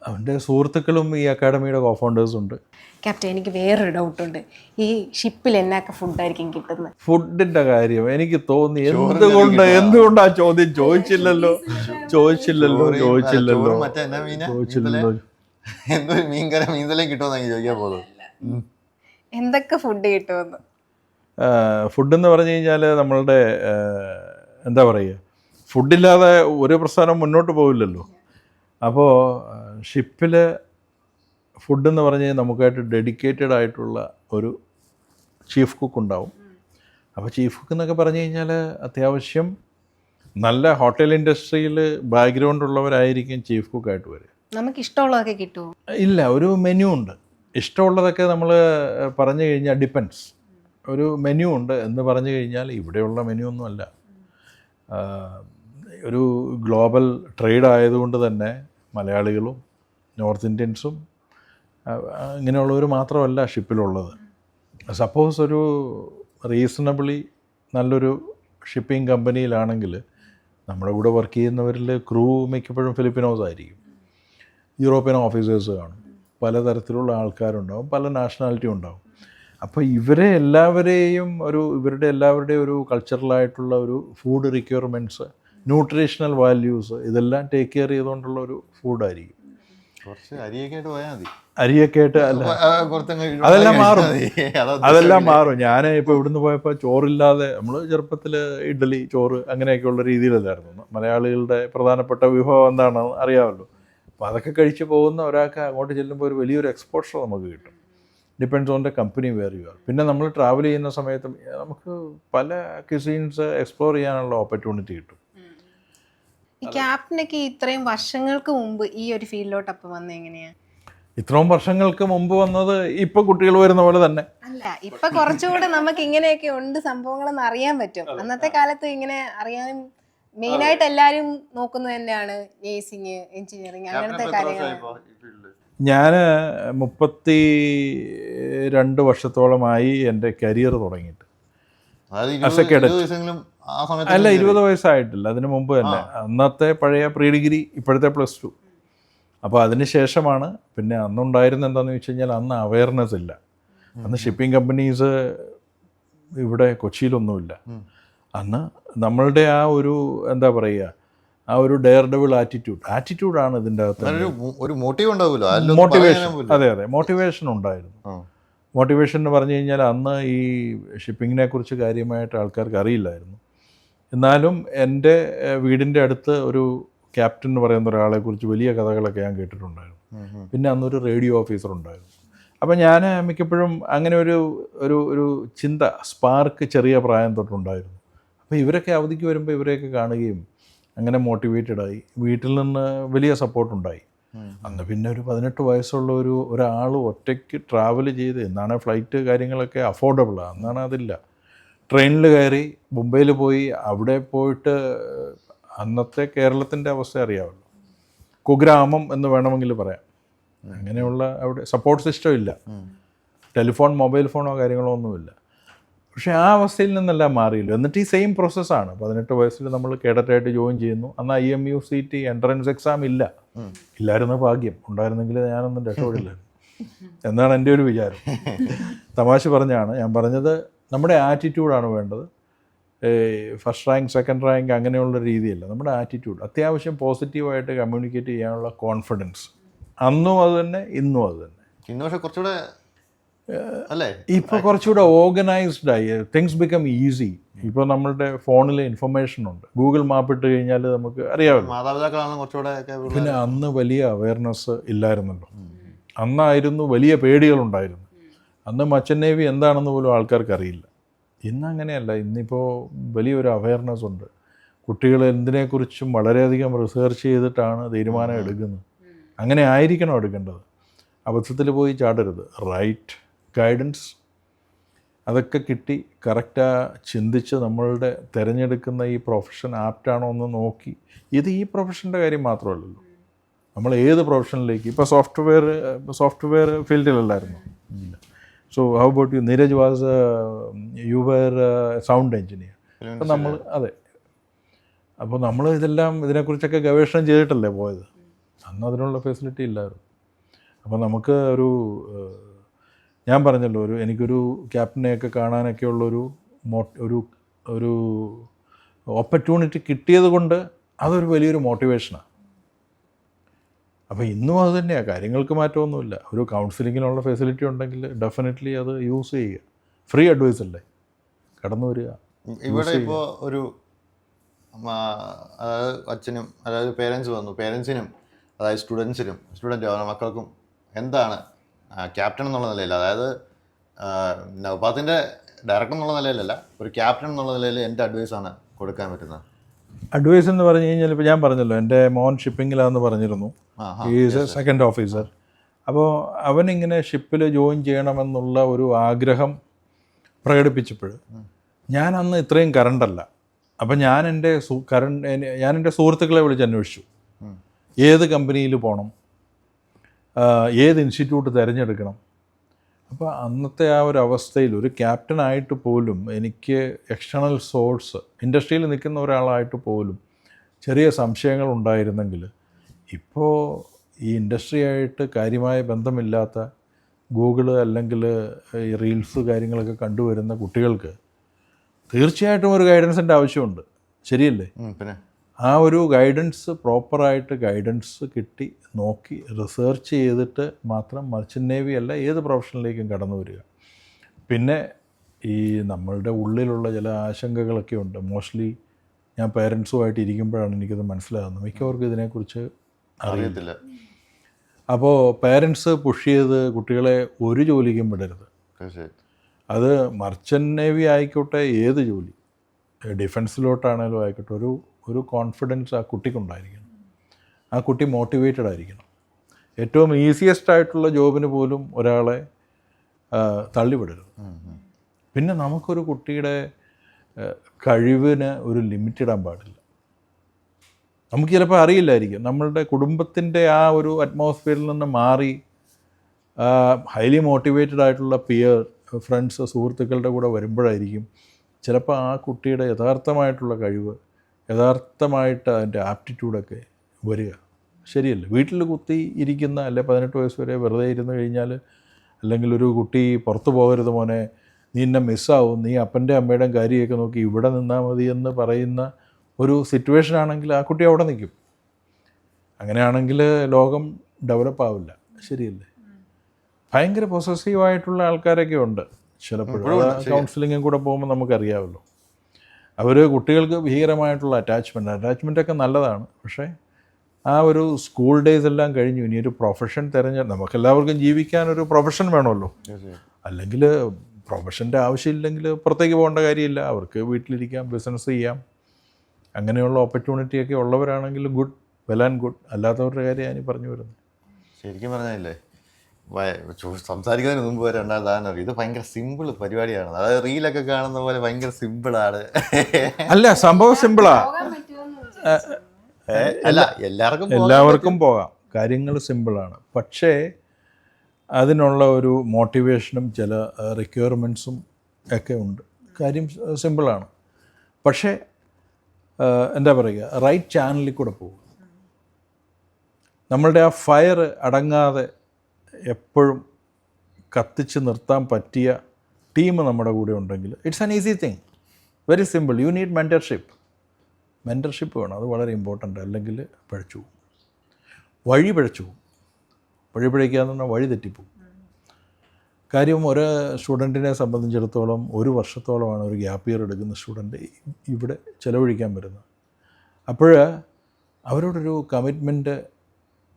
അവൻ്റെ സുഹൃത്തുക്കളും ഈ അക്കാഡമിയുടെ കോഫൗണ്ടേഴ്സ് ഉണ്ട്. ക്യാപ്റ്റൻ, എനിക്ക് വേറൊരു ഡൗട്ടുണ്ട്. ഈ ഷിപ്പിൽ എന്നൊക്കെ ഫുഡായിരിക്കും കിട്ടുന്നത്? ഫുഡിൻ്റെ കാര്യം എനിക്ക് തോന്നി എന്തുകൊണ്ട് ആ ചോദ്യം ചോദിച്ചില്ലല്ലോ. എന്തൊക്കെ ഫുഡ് കിട്ടുമെന്ന്? ഫുഡെന്ന് പറഞ്ഞു കഴിഞ്ഞാൽ നമ്മളുടെ എന്താ പറയുക, ഫുഡില്ലാതെ ഒരു പ്രസ്ഥാനം മുന്നോട്ട് പോകില്ലല്ലോ. അപ്പോൾ ഷിപ്പിൽ ഫുഡെന്ന് പറഞ്ഞു കഴിഞ്ഞാൽ നമുക്കായിട്ട് ഡെഡിക്കേറ്റഡ് ആയിട്ടുള്ള ഒരു ചീഫ് കുക്ക് ഉണ്ടാവും. അപ്പോൾ ചീഫ് കുക്ക് എന്നൊക്കെ പറഞ്ഞു കഴിഞ്ഞാൽ അത്യാവശ്യം നല്ല ഹോട്ടൽ ഇൻഡസ്ട്രിയിൽ ബാക്ക്ഗ്രൗണ്ട് ഉള്ളവരായിരിക്കും ചീഫ് കുക്കായിട്ട് വരിക. നമുക്ക് ഇഷ്ടമുള്ളതൊക്കെ കിട്ടുമോ? ഇല്ല, ഒരു മെനു ഉണ്ട്. ഇഷ്ടമുള്ളതൊക്കെ നമ്മൾ പറഞ്ഞു കഴിഞ്ഞാൽ ഡിപ്പെൻസ്. ഒരു മെനു ഉണ്ട് എന്ന് പറഞ്ഞു കഴിഞ്ഞാൽ ഇവിടെയുള്ള മെനു ഒന്നുമല്ല. ഒരു ഗ്ലോബൽ ട്രേഡ് ആയതുകൊണ്ട് തന്നെ മലയാളികളും നോർത്ത് ഇന്ത്യൻസും ഇങ്ങനെയുള്ളവർ മാത്രമല്ല ഷിപ്പിലുള്ളത്. സപ്പോസ് ഒരു റീസണബിളി നല്ലൊരു ഷിപ്പിംഗ് കമ്പനിയിലാണെങ്കിൽ നമ്മുടെ കൂടെ വർക്ക് ചെയ്യുന്നവരിൽ ക്രൂ മിക്കപ്പോഴും ഫിലിപ്പിനോസ് ആയിരിക്കും. യൂറോപ്യൻ ഓഫീസേഴ്സ് കാണും, പലതരത്തിലുള്ള ആൾക്കാരുണ്ടാവും, പല നാഷണാലിറ്റി ഉണ്ടാവും. അപ്പോൾ ഇവരുടെ എല്ലാവരുടെയും ഒരു കൾച്ചറലായിട്ടുള്ള ഒരു ഫുഡ് റിക്വയർമെൻറ്റ്സ്, ന്യൂട്രീഷണൽ വാല്യൂസ് ഇതെല്ലാം ടേക്ക് കെയർ ചെയ്തുകൊണ്ടുള്ള ഒരു ഫുഡായിരിക്കും. കുറച്ച് അരിയൊക്കെ ആയിട്ട് പോയാൽ മതി. അരിയൊക്കെ ആയിട്ട് അല്ല, അതെല്ലാം മാറും. ഞാൻ ഇപ്പോൾ ഇവിടുന്ന് പോയപ്പോൾ ചോറില്ലാതെ, നമ്മൾ ചെറുപ്പത്തിൽ ഇഡ്ഡലി ചോറ് അങ്ങനെയൊക്കെയുള്ള രീതിയിലല്ലായിരുന്നു. മലയാളികളുടെ പ്രധാനപ്പെട്ട വിഭവം എന്താണെന്ന് അറിയാമല്ലോ. അപ്പോൾ അതൊക്കെ കഴിച്ച് പോകുന്ന ഒരാൾക്ക് അങ്ങോട്ട് ചെല്ലുമ്പോൾ ഒരു വലിയൊരു എക്സ്പോഷർ നമുക്ക് കിട്ടും. Depends on the company where you are. പിന്നെ നമ്മൾ ട്രാവൽ ചെയ്യുന്ന സമയത്തും നമുക്ക് പല ക്യുസീൻസ് എക്സ്പ്ലോർ ചെയ്യാനുള്ള ഓപ്പർച്യൂണിറ്റി കിട്ടും. ഈ ക്യാപ്റ്റനൊക്കെ ഇത്രയും വർഷങ്ങൾക്ക് മുമ്പ് ഈ ഒരു ഫീൽഡിലോട്ട് അപ്പം വന്നത് എങ്ങനെയാണ്? ഇത്രയും വർഷങ്ങൾക്ക് മുമ്പ് വന്നത് ഇപ്പൊ കുട്ടികൾ വരുന്ന പോലെ തന്നെ അല്ല, ഇപ്പൊ കുറച്ചുകൂടെ നമുക്ക് ഇങ്ങനെയൊക്കെ ഉണ്ട് സംഭവങ്ങളെന്ന് അറിയാൻ പറ്റും. അന്നത്തെ കാലത്ത് ഇങ്ങനെ അറിയാനും മെയിനായിട്ട് എല്ലാവരും നോക്കുന്നത് തന്നെയാണ് നേഴ്സിങ്, എഞ്ചിനീയറിങ്, അങ്ങനത്തെ കാര്യങ്ങൾ. ഞാൻ 32 വർഷത്തോളമായി എൻ്റെ കരിയർ തുടങ്ങിയിട്ട്. അല്ല, 20 വയസ്സായിട്ടില്ല, അതിന് മുമ്പ് തന്നെ. അന്നത്തെ പഴയ പ്രീ ഡിഗ്രി, ഇപ്പോഴത്തെ +2. അപ്പോൾ അതിന് ശേഷമാണ്. പിന്നെ അന്നുണ്ടായിരുന്ന എന്താണെന്ന് വെച്ച് കഴിഞ്ഞാൽ അന്ന് അവയർനെസ് ഇല്ല. അന്ന് ഷിപ്പിംഗ് കമ്പനീസ് ഇവിടെ കൊച്ചിയിലൊന്നുമില്ല. അന്ന് നമ്മളുടെ ആ ഒരു എന്താ പറയുക, ആ ഒരു ഡെയർ ഡെവിൾ ആറ്റിറ്റ്യൂഡാണ് ഇതിൻ്റെ അകത്ത്. ഒരു മോട്ടീവ് ഉണ്ടാവുമല്ലോ, മോട്ടിവേഷൻ. അതെ, മോട്ടിവേഷൻ ഉണ്ടായിരുന്നു. മോട്ടിവേഷൻ എന്ന് പറഞ്ഞു കഴിഞ്ഞാൽ അന്ന് ഈ ഷിപ്പിങ്ങിനെ കുറിച്ച് കാര്യമായിട്ട് ആൾക്കാർക്ക് അറിയില്ലായിരുന്നു. എന്നാലും എൻ്റെ വീടിൻ്റെ അടുത്ത് ഒരു ക്യാപ്റ്റൻ എന്ന് പറയുന്ന ഒരാളെക്കുറിച്ച് വലിയ കഥകളൊക്കെ ഞാൻ കേട്ടിട്ടുണ്ടായിരുന്നു. പിന്നെ അന്നൊരു റേഡിയോ ഓഫീസർ ഉണ്ടായിരുന്നു. അപ്പം ഞാൻ മിക്കപ്പോഴും അങ്ങനെ ഒരു ചിന്ത, സ്പാർക്ക് ചെറിയ പ്രായം തൊട്ടുണ്ടായിരുന്നു. അപ്പോൾ ഇവരൊക്കെ അവധിക്ക് വരുമ്പോൾ ഇവരെയൊക്കെ കാണുകയും അങ്ങനെ മോട്ടിവേറ്റഡായി. വീട്ടിൽ നിന്ന് വലിയ സപ്പോർട്ടുണ്ടായി. അന്ന് പിന്നെ ഒരു 18 വയസ്സുള്ള ഒരാൾ ഒറ്റയ്ക്ക് ട്രാവൽ ചെയ്ത്, എന്നാണ് ഫ്ലൈറ്റ് കാര്യങ്ങളൊക്കെ അഫോർഡബിളാണ്, അന്നാണ് അതില്ല. ട്രെയിനിൽ കയറി മുംബൈയിൽ പോയി, അവിടെ പോയിട്ട് അന്നത്തെ കേരളത്തിൻ്റെ അവസ്ഥ അറിയാമല്ലോ, കുഗ്രാമം എന്ന് വേണമെങ്കിൽ പറയാം. അങ്ങനെയുള്ള അവിടെ സപ്പോർട്ട് സിസ്റ്റം ഇല്ല, ടെലിഫോൺ, മൊബൈൽ ഫോണോ കാര്യങ്ങളോ ഒന്നുമില്ല. പക്ഷേ ആ അവസ്ഥയിൽ നിന്നെല്ലാം മാറിയില്ല. എന്നിട്ട് ഈ സെയിം പ്രോസസ്സാണ്. 18 വയസ്സിൽ നമ്മൾ കേഡറ്റായിട്ട് ജോയിൻ ചെയ്യുന്നു. അന്ന് IMU-CT എൻട്രൻസ് എക്സാം ഇല്ലായിരുന്നു. ഭാഗ്യം ഉണ്ടായിരുന്നെങ്കിൽ ഞാനൊന്നും രക്ഷപ്പെടില്ലായിരുന്നു എന്നാണ് എൻ്റെ ഒരു വിചാരം. തമാശ പറഞ്ഞാണ് ഞാൻ പറഞ്ഞത്. നമ്മുടെ ആറ്റിറ്റ്യൂഡാണ് വേണ്ടത്. ഫസ്റ്റ് റാങ്ക്, സെക്കൻഡ് റാങ്ക് അങ്ങനെയുള്ള രീതിയല്ല. നമ്മുടെ ആറ്റിറ്റ്യൂഡ്, അത്യാവശ്യം പോസിറ്റീവായിട്ട് കമ്മ്യൂണിക്കേറ്റ് ചെയ്യാനുള്ള കോൺഫിഡൻസ്. അന്നും അത് തന്നെ, ഇന്നും അത് തന്നെ. ഇന്ന് കുറച്ചുകൂടെ അല്ലേ, ഇപ്പോൾ കുറച്ചുകൂടെ ഓർഗനൈസ്ഡ് ആയി. Things become easy. ഇപ്പോൾ നമ്മളുടെ ഫോണിൽ ഇൻഫർമേഷൻ ഉണ്ട്. ഗൂഗിൾ മാപ്പ് ഇട്ട് കഴിഞ്ഞാൽ നമുക്ക് അറിയാമല്ലോ. മാതാപിതാക്കളാണ് കുറച്ചുകൂടെ. പിന്നെ അന്ന് വലിയ അവയർനെസ് ഇല്ലായിരുന്നല്ലോ. അന്നായിരുന്നു വലിയ പേടികളുണ്ടായിരുന്നു. അന്ന് മർച്ചൻ്റ് നേവി എന്താണെന്ന് പോലും ആൾക്കാർക്ക് അറിയില്ല. ഇന്ന് അങ്ങനെയല്ല. ഇന്നിപ്പോൾ വലിയൊരു അവയർനെസ് ഉണ്ട്. കുട്ടികൾ എന്തിനെക്കുറിച്ചും വളരെയധികം റിസർച്ച് ചെയ്തിട്ടാണ് തീരുമാനം എടുക്കുന്നത്. അങ്ങനെ ആയിരിക്കണം എടുക്കേണ്ടത്. അബദ്ധത്തിൽ പോയി ചാടരുത്. റൈറ്റ് ഗൈഡൻസ് അതൊക്കെ കിട്ടി ചിന്തിച്ച് നമ്മളുടെ തിരഞ്ഞെടുക്കുന്ന ഈ പ്രൊഫഷൻ ആപ്റ്റാണോ എന്ന് നോക്കി. ഇത് ഈ പ്രൊഫഷൻ്റെ കാര്യം മാത്രമല്ലല്ലോ, നമ്മൾ ഏത് പ്രൊഫഷനിലേക്ക്. ഇപ്പോൾ സോഫ്റ്റ്വെയർ ഫീൽഡിലല്ലായിരുന്നു. ഇല്ല. So how about you? Neeraj was you were sound engineer. അപ്പം നമ്മൾ അതെ. അപ്പോൾ നമ്മൾ ഇതിനെക്കുറിച്ചൊക്കെ ഗവേഷണം ചെയ്തിട്ടല്ലേ പോയത്. അന്ന് അതിനുള്ള ഫെസിലിറ്റി ഇല്ലായിരുന്നു. അപ്പോൾ നമുക്ക് ഞാൻ പറഞ്ഞല്ലോ, എനിക്കൊരു ക്യാപ്റ്റനെയൊക്കെ കാണാനൊക്കെ ഉള്ളൊരു ഒരു ഓപ്പർച്യൂണിറ്റി കിട്ടിയത് കൊണ്ട് അതൊരു വലിയൊരു മോട്ടിവേഷനാണ്. അപ്പോൾ ഇന്നും അത് തന്നെയാണ്. കാര്യങ്ങൾക്ക് മാറ്റമൊന്നുമില്ല. ഒരു കൗൺസിലിങ്ങിനുള്ള ഫെസിലിറ്റി ഉണ്ടെങ്കിൽ ഡെഫിനറ്റ്ലി അത് യൂസ് ചെയ്യുക. ഫ്രീ അഡ്വൈസ് അല്ലേ, കടന്നു വരിക. ഇവിടെ ഇപ്പോൾ ഒരു അതായത് അച്ഛനും, അതായത് പേരൻസ് വന്നു, പേരൻസിനും അതായത് സ്റ്റുഡൻറ്റ് മക്കൾക്കും എന്താണ് ക്യാപ്റ്റൻ എന്നുള്ള നിലയിൽ, അതായത് നൗഫാത്തിൻ്റെ ഡയറക്ടർ എന്നുള്ള നിലയിലല്ല, ഒരു ക്യാപ്റ്റൻ എന്നുള്ള നിലയിൽ എൻ്റെ അഡ്വൈസാണ് കൊടുക്കാൻ പറ്റുന്നത്. അഡ്വൈസ് എന്ന് പറഞ്ഞു കഴിഞ്ഞാൽ ഇപ്പോൾ ഞാൻ പറഞ്ഞല്ലോ, എൻ്റെ മോൻ ഷിപ്പിങ്ങിലാണെന്ന് പറഞ്ഞിരുന്നു. Is A second officer. അപ്പോൾ അവനിങ്ങനെ ഷിപ്പിൽ ജോയിൻ ചെയ്യണമെന്നുള്ള ഒരു ആഗ്രഹം പ്രകടിപ്പിച്ചപ്പോൾ ഞാൻ അന്ന് ഇത്രയും കറണ്ടല്ല. അപ്പം ഞാൻ എൻ്റെ സുഹൃത്തുക്കളെ വിളിച്ച് അന്വേഷിച്ചു, ഏത് കമ്പനിയിൽ പോകണം, ഏത് ഇൻസ്റ്റിറ്റ്യൂട്ട് തിരഞ്ഞെടുക്കണം. അപ്പോൾ അന്നത്തെ ആ ഒരു അവസ്ഥയിൽ ഒരു ക്യാപ്റ്റനായിട്ട് പോലും എനിക്ക് എക്സ്റ്റേണൽ സോഴ്സ്, ഇൻഡസ്ട്രിയിൽ നിൽക്കുന്ന ഒരാളായിട്ട് പോലും ചെറിയ സംശയങ്ങൾ ഉണ്ടായിരുന്നെങ്കിൽ, ഇപ്പോൾ ഈ ഇൻഡസ്ട്രിയായിട്ട് കാര്യമായ ബന്ധമില്ലാത്ത ഗൂഗിള് അല്ലെങ്കിൽ ഈ റീൽസ് കാര്യങ്ങളൊക്കെ കണ്ടുവരുന്ന കുട്ടികൾക്ക് തീർച്ചയായിട്ടും ഒരു ഗൈഡൻസിൻ്റെ ആവശ്യമുണ്ട്. ശരിയല്ലേ? പിന്നെ ആ ഒരു ഗൈഡൻസ്, പ്രോപ്പറായിട്ട് ഗൈഡൻസ് കിട്ടി നോക്കി റിസർച്ച് ചെയ്തിട്ട് മാത്രം മർച്ചൻ്റ് നേവി അല്ല ഏത് പ്രൊഫഷനിലേക്കും കടന്നു വരിക. പിന്നെ ഈ നമ്മളുടെ ഉള്ളിലുള്ള ചില ആശങ്കകളൊക്കെ ഉണ്ട്. മോസ്റ്റ്ലി ഞാൻ പേരൻസുമായിട്ട് ഇരിക്കുമ്പോഴാണ് എനിക്കത് മനസ്സിലാകുന്നത്. മിക്കവർക്കും ഇതിനെക്കുറിച്ച് അറിയത്തില്ല. അപ്പോൾ പേരൻസ് പുഷ് ചെയ്ത് കുട്ടികളെ ഒരു ജോലിക്കും വിടരുത്. അത് മർച്ചൻ്റ് നേവി ആയിക്കോട്ടെ, ഏത് ജോലി, ഡിഫൻസിലോട്ടാണേലും ആയിക്കോട്ടെ, ഒരു കോൺഫിഡൻസ് ആ കുട്ടിക്കുണ്ടായിരിക്കണം. ആ കുട്ടി മോട്ടിവേറ്റഡ് ആയിരിക്കണം. ഏറ്റവും ഈസിയസ്റ്റ് ആയിട്ടുള്ള ജോബിന് പോലും ഒരാളെ തള്ളിവിടരുത്. പിന്നെ നമുക്കൊരു കുട്ടിയുടെ കഴിവിന് ഒരു ലിമിറ്റ് ഇടാൻ പാടില്ല. നമുക്ക് ചിലപ്പോൾ അറിയില്ലായിരിക്കും, നമ്മളുടെ കുടുംബത്തിൻ്റെ ആ ഒരു അറ്റ്മോസ്ഫിയറിൽ നിന്ന് മാറി ഹൈലി മോട്ടിവേറ്റഡ് ആയിട്ടുള്ള പിയർ, ഫ്രണ്ട്സ്, സുഹൃത്തുക്കളുടെ കൂടെ വരുമ്പോഴായിരിക്കും ചിലപ്പോൾ ആ കുട്ടിയുടെ യഥാർത്ഥമായിട്ടുള്ള കഴിവ്, യഥാർത്ഥമായിട്ട് അതിൻ്റെ ആപ്റ്റിറ്റ്യൂഡൊക്കെ വരിക. ശരിയല്ലേ? വീട്ടിൽ കുത്തി ഇരിക്കുന്ന, അല്ലെ 18 വയസ്സ് വരെ വെറുതെ ഇരുന്ന് കഴിഞ്ഞാൽ, അല്ലെങ്കിൽ ഒരു കുട്ടി പുറത്തു പോകരുത് മോനെ, നീ എന്നെ മിസ്സാവും, നീ അപ്പൻ്റെ അമ്മയുടെയും കാര്യമൊക്കെ നോക്കി ഇവിടെ നിന്നാൽ മതി എന്ന് പറയുന്ന ഒരു സിറ്റുവേഷൻ ആണെങ്കിൽ ആ കുട്ടി അവിടെ നിൽക്കും. അങ്ങനെയാണെങ്കിൽ ലോകം ഡെവലപ്പ് ആവില്ല. ശരിയല്ലേ? ഭയങ്കര പൊസസീവായിട്ടുള്ള ആൾക്കാരൊക്കെ ഉണ്ട് ചിലപ്പോഴും. കൗൺസിലിങ്ങും കൂടെ പോകുമ്പോൾ നമുക്കറിയാമല്ലോ, അവർ കുട്ടികൾക്ക് ഭീകരമായിട്ടുള്ള അറ്റാച്ച്മെൻറ്റൊക്കെ നല്ലതാണ്. പക്ഷേ ആ ഒരു സ്കൂൾ ഡേയ്സ് എല്ലാം കഴിഞ്ഞു. ഇനി ഒരു പ്രൊഫഷൻ നമുക്കെല്ലാവർക്കും ജീവിക്കാനൊരു പ്രൊഫഷൻ വേണമല്ലോ. അല്ലെങ്കിൽ പ്രൊഫഷൻ്റെ ആവശ്യമില്ലെങ്കിൽ പുറത്തേക്ക് പോകേണ്ട കാര്യമില്ല. അവർക്ക് വീട്ടിലിരിക്കാം, ബിസിനസ് ചെയ്യാം. അങ്ങനെയുള്ള ഓപ്പർച്യൂണിറ്റിയൊക്കെ ഉള്ളവരാണെങ്കിൽ ഗുഡ്, വെൽ ആൻഡ് ഗുഡ്. അല്ലാത്തവരുടെ കാര്യം ഞാൻ പറഞ്ഞു വരുന്നത്. ശരിക്കും പറഞ്ഞില്ലേ, സംസാരിക്കുന്നതിന് മുമ്പ് വരെ ഉണ്ടാകുന്ന ഇത് ഭയങ്കര സിമ്പിൾ പരിപാടിയാണ്. അതായത് റീലൊക്കെ കാണുന്ന പോലെ ഭയങ്കര സിമ്പിളാണ്. അല്ല, സംഭവം സിമ്പിളാ. അല്ല, എല്ലാവർക്കും പോകാം. കാര്യങ്ങൾ സിമ്പിളാണ്. പക്ഷേ അതിനുള്ള ഒരു മോട്ടിവേഷനും ചില റിക്വയർമെൻറ്റ്സും ഒക്കെ ഉണ്ട്. കാര്യം സിമ്പിളാണ്. പക്ഷേ എന്താ പറയുക, റൈറ്റ് ചാനലിൽ കൂടെ പോകും. നമ്മളുടെ ആ ഫയർ അടങ്ങാതെ എപ്പോഴും കത്തിച്ച് നിർത്താൻ പറ്റിയ ടീം നമ്മുടെ കൂടെ ഉണ്ടെങ്കിൽ it's an easy thing, very simple. You need mentorship വേണം. അത് വളരെ ഇമ്പോർട്ടൻ്റ്. അല്ലെങ്കിൽ പഴച്ചു പോകും, വഴി പിഴയ്ക്കുക എന്ന് പറഞ്ഞാൽ വഴി തെറ്റിപ്പോവും. കാര്യം, ഒരു സ്റ്റുഡൻറ്റിനെ സംബന്ധിച്ചിടത്തോളം 1 വർഷത്തോളമാണ് ഒരു ഗ്യാപ്പ് ഇയർ എടുക്കുന്ന സ്റ്റുഡൻറ്റ് ഇവിടെ ചിലവഴിക്കാൻ വരുന്നത്. അപ്പോൾ അവരോടൊരു കമ്മിറ്റ്മെൻറ്റ്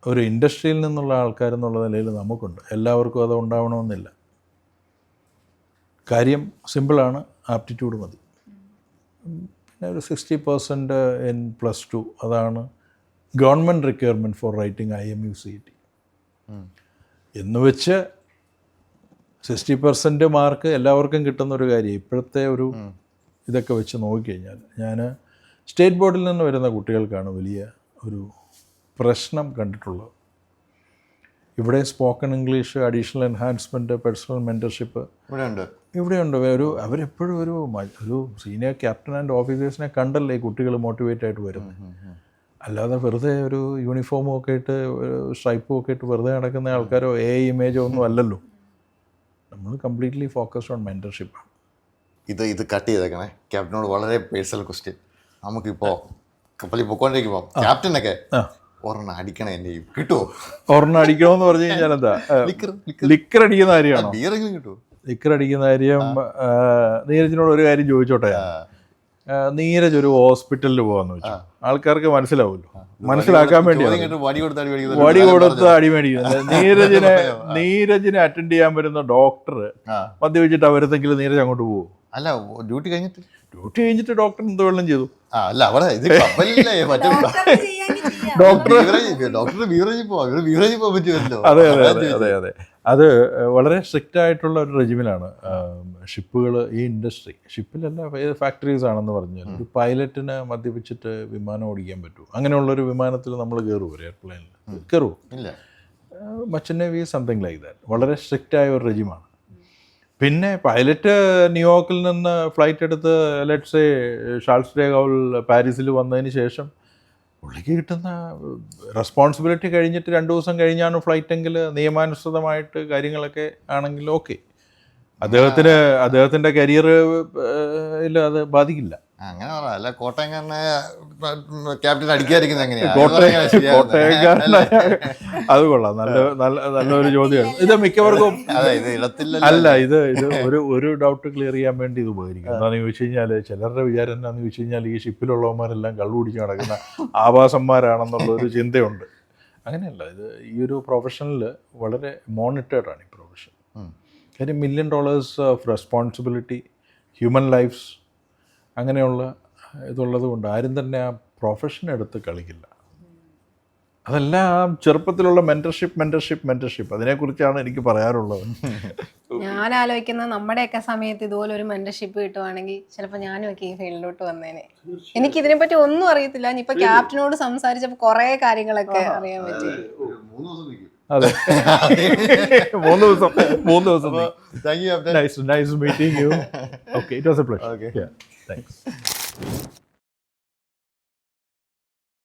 ഒരു ഇൻഡസ്ട്രിയിൽ നിന്നുള്ള ആൾക്കാരെന്നുള്ള നിലയിൽ നമുക്കുണ്ട്. എല്ലാവർക്കും അത് ഉണ്ടാവണമെന്നില്ല. കാര്യം സിമ്പിളാണ്, ആപ്റ്റിറ്റ്യൂഡ് മതി. പിന്നെ ഒരു 60% ഇൻ +2, അതാണ് government requirement four writing IMU-CET. എന്ന് വെച്ച് 60% മാർക്ക് എല്ലാവർക്കും കിട്ടുന്നൊരു കാര്യം ഇപ്പോഴത്തെ ഒരു ഇതൊക്കെ വെച്ച് നോക്കിക്കഴിഞ്ഞാൽ, ഞാൻ സ്റ്റേറ്റ് ബോർഡിൽ നിന്ന് വരുന്ന കുട്ടികൾക്കാണ് വലിയ ഒരു പ്രശ്നം കണ്ടിട്ടുള്ളത്. ഇവിടെ spoken English, additional enhancement, personal mentorship ഇവിടെയുണ്ട്. അവരെപ്പോഴും ഒരു സീനിയർ ക്യാപ്റ്റൻ ആൻഡ് ഓഫീസേഴ്സിനെ കണ്ടല്ലേ ഈ കുട്ടികൾ മോട്ടിവേറ്റ് ആയിട്ട് വരുന്നത്. അല്ലാതെ വെറുതെ ഒരു യൂണിഫോമും ഒക്കെ ഇട്ട്, സ്ട്രൈപ്പും ഒക്കെ ഇട്ട് വെറുതെ നടക്കുന്ന ആൾക്കാരോ ഇമേജോ ഒന്നും അല്ലല്ലോ. നമ്മൾ കംപ്ലീറ്റ്ലി ഫോക്കസ്ഡ് ഓൺ മെൻറ്റർഷിപ്പാണ്. ഇത് കട്ട് ചെയ്തേക്കണേ. ക്യാപ്റ്റനോട് വളരെ പേഴ്സണൽ ക്വസ്റ്റ്യൻ. നമുക്കിപ്പോൾ കപ്പലിൽ പൊക്കോണ്ടിരിക്കുമ്പോൾ ക്യാപ്റ്റനൊക്കെ ഒരെണ്ണം അടിക്കണം, എൻ്റെ കിട്ടുമോ? ഒരെണ്ണം അടിക്കണമെന്ന് പറഞ്ഞു കഴിഞ്ഞാൽ എന്താ, ലിക്കർ അടിക്കുന്ന കാര്യമാണോ? ബിയറെങ്കിലും കിട്ടുമോ? ലിക്കർ അടിക്കുന്ന കാര്യം, നീരജിനോട് ഒരു കാര്യം ചോദിച്ചോട്ടെ. നീരജ് ഒരു ഹോസ്പിറ്റലിൽ പോകാന്ന് വെച്ചു, ആൾക്കാർക്ക് മനസ്സിലാവുമല്ലോ. മനസ്സിലാക്കാൻ വേണ്ടി വടി കൊടുത്ത് അടി മേടിക്കുന്നത്. നീരജിനെ അറ്റൻഡ് ചെയ്യാൻ വരുന്ന ഡോക്ടർ മദ്യപിച്ചിട്ട് അവരെന്തെങ്കിലും നീരജ് അങ്ങോട്ട് പോകും? അല്ല, ഡ്യൂട്ടി കഴിഞ്ഞിട്ട് ഡ്യൂട്ടി കഴിഞ്ഞിട്ട് ഡോക്ടർ എന്ത് വെള്ളം ചെയ്തു? ആ അല്ല അവിടെ ഇത് കപ്പലില്ലേ മറ്റേ ഡോക്ടർ ഡോക്ടർ ബീവറേജിൽ പോവാ, ഇവിടെ ബീവറേജിൽ പോകാൻ പറ്റുമല്ലോ. അതെ അതെ അതെ അതെ അതെ അത് വളരെ സ്ട്രിക്റ്റ് ആയിട്ടുള്ള ഒരു റെജിമിലാണ് ഷിപ്പുകൾ. ഈ ഇൻഡസ്ട്രി ഷിപ്പിലല്ല ഫാക്ടറീസ് ആണെന്ന് പറഞ്ഞാൽ ഒരു പൈലറ്റിന് മദ്യപിച്ചിട്ട് വിമാനം ഓടിക്കാൻ പറ്റുമോ? അങ്ങനെയുള്ളൊരു വിമാനത്തിൽ നമ്മൾ കയറുമോ? ഒരു എയർപ്ലെയിനിൽ കയറുമോ? ഇല്ല. മച്ചൻ നേവി സംതിങ് ലൈക്ക് ദാറ്റ്. വളരെ സ്ട്രിക്റ്റ് ആയ ഒരു റെജിമാണ്. പിന്നെ പൈലറ്റ് ന്യൂയോർക്കിൽ നിന്ന് ഫ്ലൈറ്റ് എടുത്ത് ലെറ്റ്സ് ഷാൾസ് ഡെ ഗൗൾ പാരീസിൽ വന്നതിന് ശേഷം പുള്ളിക്ക് കിട്ടുന്ന റെസ്പോൺസിബിലിറ്റി കഴിഞ്ഞിട്ട് 2 ദിവസം കഴിഞ്ഞാണ് ഫ്ലൈറ്റ് എങ്കിൽ നിയമാനുസൃതമായിട്ട് കാര്യങ്ങളൊക്കെ ആണെങ്കിൽ ഓക്കെ, അദ്ദേഹത്തിൻ്റെ കരിയർ അത് ബാധിക്കില്ല. അങ്ങനെ പറ. അല്ല കോട്ടയംകാരനായ ക്യാപ്റ്റൻ അടിക്കാതിരിക്കുന്നത് എങ്ങനെയാ? കോട്ടയംകാരനായ അത് കൊള്ളാം. നല്ലൊരു ചോദ്യമാണ് ഇത്. മിക്കവർക്കും അല്ല ഇത് ഒരു ഡൗട്ട് ക്ലിയർ ചെയ്യാൻ വേണ്ടി ഇത് ഉപകരിക്കും. എന്താണെന്ന് ചോദിച്ചു കഴിഞ്ഞാൽ ചിലരുടെ വിചാരം എന്താണെന്ന് ചോദിച്ചു കഴിഞ്ഞാൽ ഈ ഷിപ്പിലുള്ളവന്മാരെല്ലാം കള്ളു കുടിച്ച് നടക്കുന്ന ആവാസന്മാരാണെന്നുള്ളൊരു ചിന്തയുണ്ട്. അങ്ങനെയല്ല. ഇത് ഈ ഒരു പ്രൊഫഷനിൽ വളരെ മോണിറ്റേർഡാണ് ഈ പ്രൊഫഷൻ. കാര്യം $1 million of responsibility, human lifes അങ്ങനെയുള്ള ഇതുള്ളത് കൊണ്ട് ആരും തന്നെ ആ പ്രൊഫഷൻ എടുത്ത് കളിക്കില്ല. അതെല്ലാം ചെറുപ്പത്തിലുള്ള മെൻറ്റർഷിപ്പ് അതിനെക്കുറിച്ചാണ് എനിക്ക് പറയാറുള്ളത്. ഞാൻ ആലോചിക്കുന്നത് നമ്മുടെയൊക്കെ സമയത്ത് ഇതുപോലെ ഒരു മെന്റർഷിപ്പ് കിട്ടുവാണെങ്കിൽ ചിലപ്പോൾ ഞാനും ഒക്കെ ഈ ഫീൽഡിലോട്ട് വന്നേനെ. എനിക്ക് ഇതിനെപ്പറ്റി ഒന്നും അറിയത്തില്ല. ഇപ്പൊ ക്യാപ്റ്റനോട് സംസാരിച്ചപ്പോൾ കുറേ കാര്യങ്ങളൊക്കെ അറിയാൻ പറ്റി. അതെ 3 ദിവസം. Thank you. Nice meeting you. Okay, it was a pleasure. Okay. Yeah, thanks.